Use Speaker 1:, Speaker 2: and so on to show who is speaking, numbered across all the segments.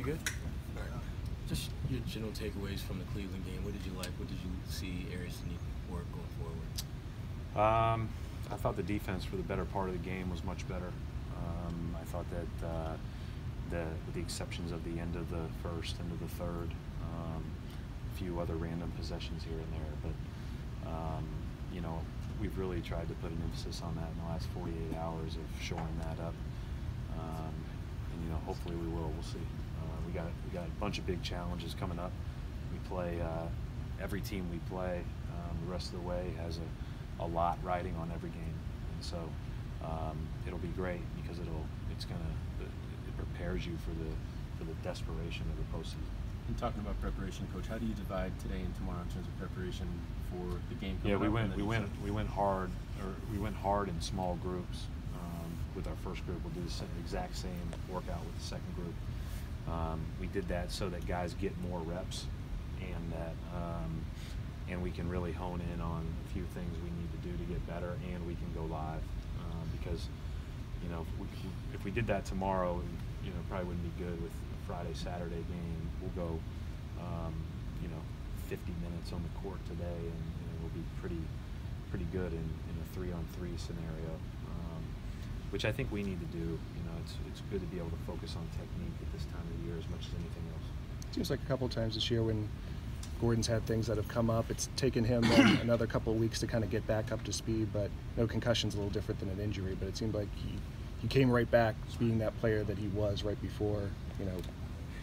Speaker 1: You good? All right. Just your general takeaways from the Cleveland game. What did you like? What did you see areas that need work going forward?
Speaker 2: I thought the defense for the better part of the game was much better. I thought that with the exceptions of the end of the first, end of the third, a few other random possessions here and there, but you know, we've really tried to put an emphasis on that in the last 48 hours of shoring that up, and you know, hopefully we will. We'll see. We got a bunch of big challenges coming up. We play every team we play the rest of the way has a lot riding on every game, and so it'll be great because it prepares you for the desperation of the postseason.
Speaker 3: And talking about preparation, Coach, how do you divide today and tomorrow in terms of preparation for the game?
Speaker 2: Yeah, we went hard in small groups. With our first group, we'll do the exact same workout with the second group. We did that so that guys get more reps, and that and we can really hone in on a few things we need to do to get better, and we can go live because you know if we did that tomorrow, you know, probably wouldn't be good with a Friday Saturday game. We'll go you know 50 minutes on the court today, and you know, we'll be pretty good in a 3-on-3 scenario. Which I think we need to do. You know, it's good to be able to focus on technique at this time of the year as much as anything else.
Speaker 4: It seems like a couple of times this year when Gordon's had things that have come up, it's taken him another couple of weeks to kind of get back up to speed. But no, concussion's a little different than an injury. But it seemed like he came right back being that player that he was right before. You know.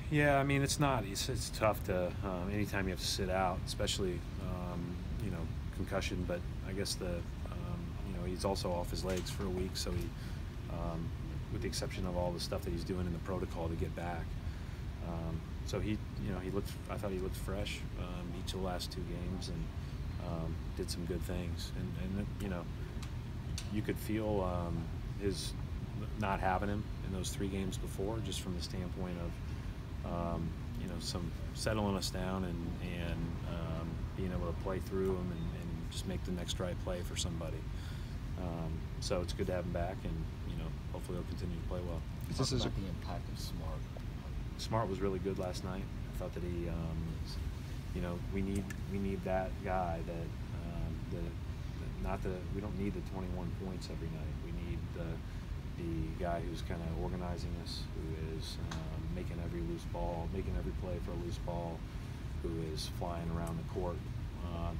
Speaker 2: Yeah, I mean it's tough to anytime you have to sit out, especially you know, concussion. But I guess you know, he's also off his legs for a week, so he. With the exception of all the stuff that he's doing in the protocol to get back, so he, you know, I thought he looked fresh each of the last 2 games, and did some good things. And you know, you could feel his not having him in those 3 games before, just from the standpoint of you know, some settling us down and being able to play through them and just make the next right play for somebody. So it's good to have him back, and you know, hopefully he'll continue to play well.
Speaker 1: This is about the impact of Smart.
Speaker 2: Smart was really good last night. I thought that he, you know, we need that guy that we don't need the 21 points every night. We need the guy who's kind of organizing us, who is making every loose ball, making every play for a loose ball, who is flying around the court,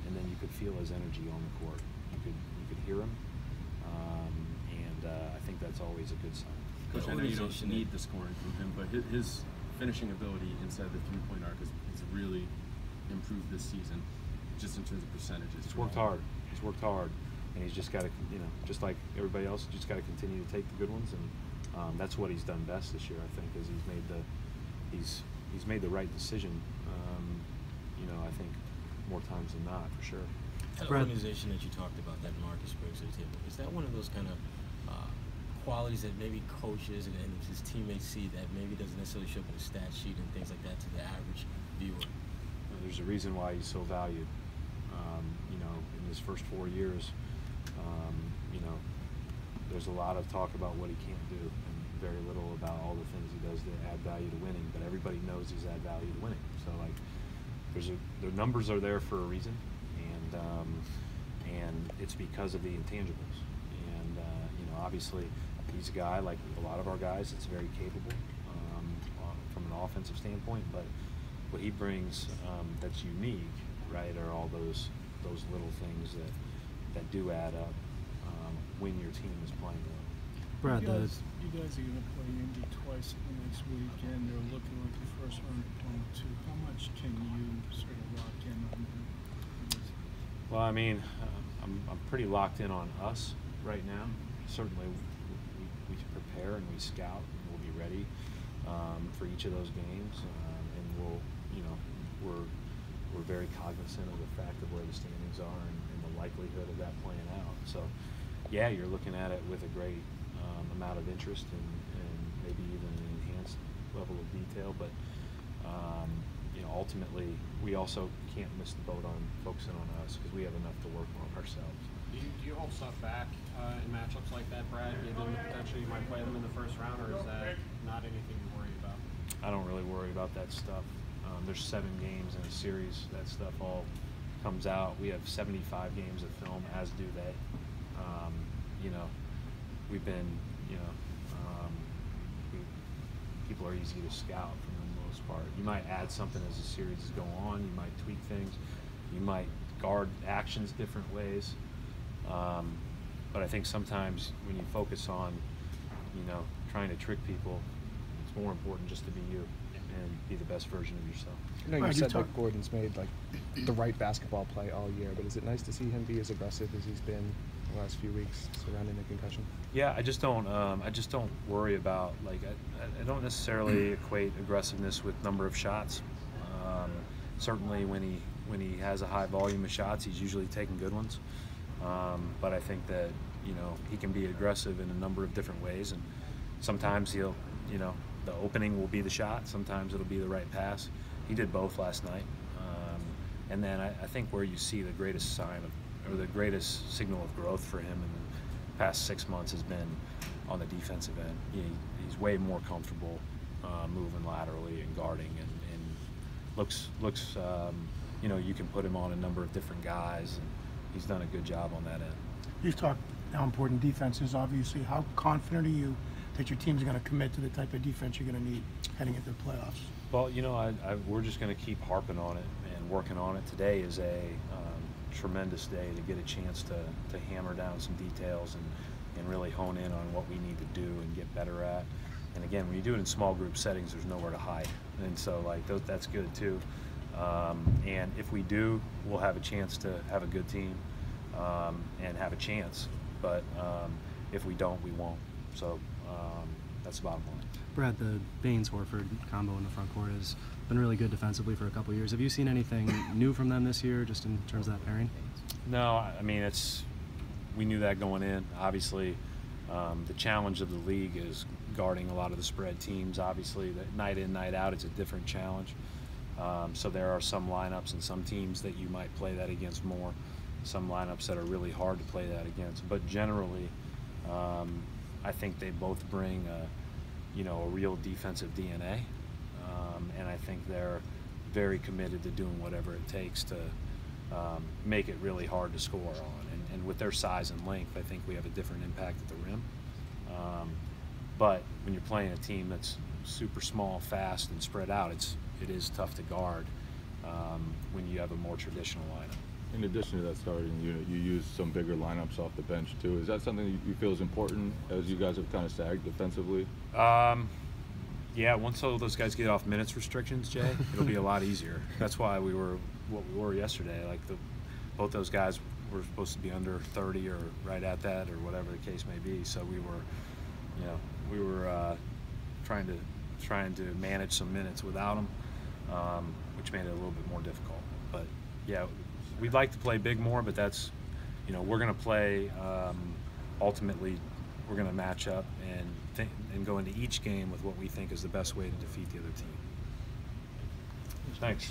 Speaker 2: and then you could feel his energy on the court. You could hear him. I think that's always a good sign.
Speaker 3: Coach, I know you don't need the scoring from him, but his finishing ability inside the 3-point arc has really improved this season, just in terms of percentages.
Speaker 2: He's worked hard. He's worked hard, and he's just got to, you know, just like everybody else, just got to continue to take the good ones, and that's what he's done best this year. I think is he's made the right decision. You know, I think more times than not, for sure.
Speaker 1: That organization that you talked about, that Marcus brings to the table, is that one of those kind of qualities that maybe coaches and his teammates see that maybe doesn't necessarily show up in the stat sheet and things like that to the average viewer?
Speaker 2: There's a reason why he's so valued. You know, in his first 4 years, you know, there's a lot of talk about what he can't do and very little about all the things he does to add value to winning. But everybody knows he's add value to winning. So like, the numbers are there for a reason. And it's because of the intangibles. And you know, obviously, he's a guy like a lot of our guys that's very capable from an offensive standpoint. But what he brings that's unique, right, are all those little things that do add up when your team is playing well.
Speaker 5: Brad, you guys are going to play Indy twice next weekend. They're looking like the first round opponent too. How much can you sort of lock in on them?
Speaker 2: Well, I mean, I'm pretty locked in on us right now. Certainly, we prepare and we scout, and we'll be ready for each of those games, and we're very cognizant of the fact of where the standings are and the likelihood of that playing out. So, yeah, you're looking at it with a great amount of interest and maybe even an enhanced level of detail, but. You know, ultimately, we also can't miss the boat on focusing on us because we have enough to work on ourselves.
Speaker 6: Do you hold stuff back in matchups like that, Brad, given potentially you might play them in the first round, or is that not anything you worry about?
Speaker 2: I don't really really worry about that stuff. There's 7 games in a series. That stuff all comes out. We have 75 games of film, as do they. You know, we've been, you know, people are easy to scout for the most part. You might add something as the series is going on. You might tweak things. You might guard actions different ways. But I think sometimes when you focus on, you know, trying to trick people, it's more important just to be you and be the best version of yourself.
Speaker 4: I know you said that Gordon's made like the right basketball play all year, but is it nice to see him be as aggressive as he's been the last few weeks surrounding the concussion?
Speaker 2: Yeah, I just don't worry about, like, I don't necessarily equate aggressiveness with number of shots. Certainly when he has a high volume of shots, he's usually taking good ones. But I think that, you know, he can be aggressive in a number of different ways, and sometimes he'll, you know, the opening will be the shot, sometimes it'll be the right pass. He did both last night. And then I think where you see the greatest sign of, or the greatest signal of growth for him in the past 6 months has been on the defensive end. He's way more comfortable moving laterally and guarding, and looks you know, you can put him on a number of different guys, and he's done a good job on that end.
Speaker 7: You've talked how important defense is, obviously. How confident are you that your team's going to commit to the type of defense you're going to need heading into the playoffs?
Speaker 2: Well, you know, we're just going to keep harping on it and working on it. Today is a tremendous day to get a chance to hammer down some details and really hone in on what we need to do and get better at. And again, when you do it in small group settings, there's nowhere to hide. And so, like, that's good too. And if we do, we'll have a chance to have a good team and have a chance. But if we don't, we won't. So that's the bottom line.
Speaker 8: Brad, the Baines-Horford combo in the front court has been really good defensively for a couple of years. Have you seen anything new from them this year, just in terms of that pairing?
Speaker 2: No, I mean, we knew that going in. Obviously, the challenge of the league is guarding a lot of the spread teams. Obviously, that night in, night out, it's a different challenge. So there are some lineups and some teams that you might play that against more. Some lineups that are really hard to play that against. But generally, I think they both bring a real defensive DNA, and I think they're very committed to doing whatever it takes to make it really hard to score on. And with their size and length, I think we have a different impact at the rim. But when you're playing a team that's super small, fast, and spread out, it is tough to guard when you have a more traditional lineup.
Speaker 9: In addition to that starting unit, you use some bigger lineups off the bench too. Is that something you feel is important as you guys have kind of sagged defensively?
Speaker 2: Yeah, once all those guys get off minutes restrictions, Jay, it'll be a lot easier. That's why we were what we were yesterday. Like both those guys were supposed to be under 30 or right at that or whatever the case may be. So we were trying to manage some minutes without them, which made it a little bit more difficult. But yeah, we'd like to play big more, but that's, we're going to play, ultimately, we're going to match up and go into each game with what we think is the best way to defeat the other team. Thanks.